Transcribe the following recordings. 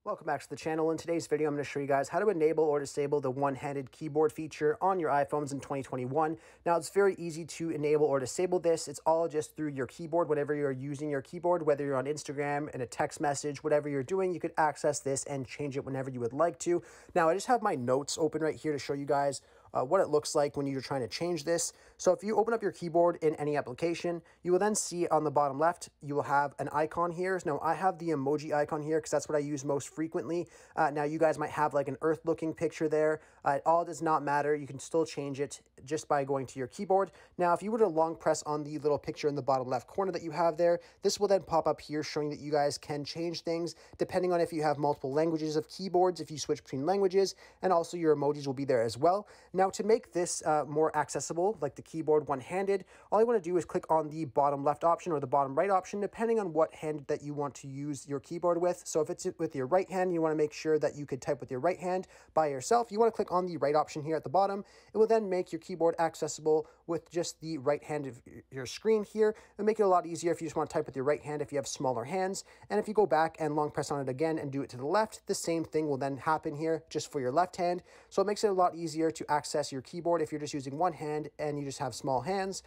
Welcome back to the channel. In today's video, I'm going to show you guys how to enable or disable the one-handed keyboard feature on your iPhones in 2021. Now, it's very easy to enable or disable this. It's all just through your keyboard, whatever you're using your keyboard, whether you're on Instagram, in a text message, whatever you're doing, you could access this and change it whenever you would like to. Now, I just have my notes open right here to show you guys what it looks like when you're trying to change this. So if you open up your keyboard in any application, you will then see on the bottom left, you will have an icon here. Now I have the emoji icon here because that's what I use most frequently. Now you guys might have like an earth looking picture there. It all does not matter. You can still change it just by going to your keyboard. Now, if you were to long press on the little picture in the bottom left corner that you have there, this will then pop up here showing that you guys can change things depending on if you have multiple languages of keyboards, if you switch between languages, and also your emojis will be there as well. Now, to make this more accessible, like the keyboard one-handed, all you want to do is click on the bottom left option or the bottom right option, depending on what hand that you want to use your keyboard with. So if it's with your right hand, you want to make sure that you could type with your right hand by yourself. You want to click on the right option here at the bottom. It will then make your keyboard accessible with just the right hand of your screen here. It'll make it a lot easier if you just want to type with your right hand if you have smaller hands. And if you go back and long press on it again and do it to the left, the same thing will then happen here just for your left hand. So it makes it a lot easier to access your keyboard if you're just using one hand and you just have small hands.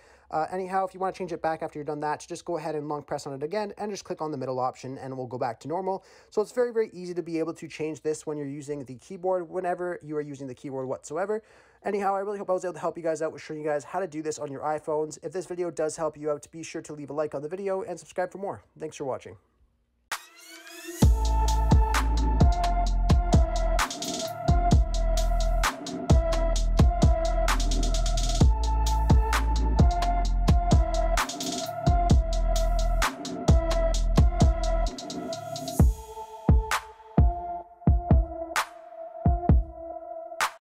Anyhow, if you want to change it back after you're done that, just go ahead and long press on it again and just click on the middle option and it will go back to normal. So it's very, very easy to be able to change this when you're using the keyboard, whenever you are using the keyboard whatsoever. Anyhow, I really hope I was able to help you guys out with showing you guys how to do this on your iPhones. If this video does help you out, be sure to leave a like on the video and subscribe for more. Thanks for watching.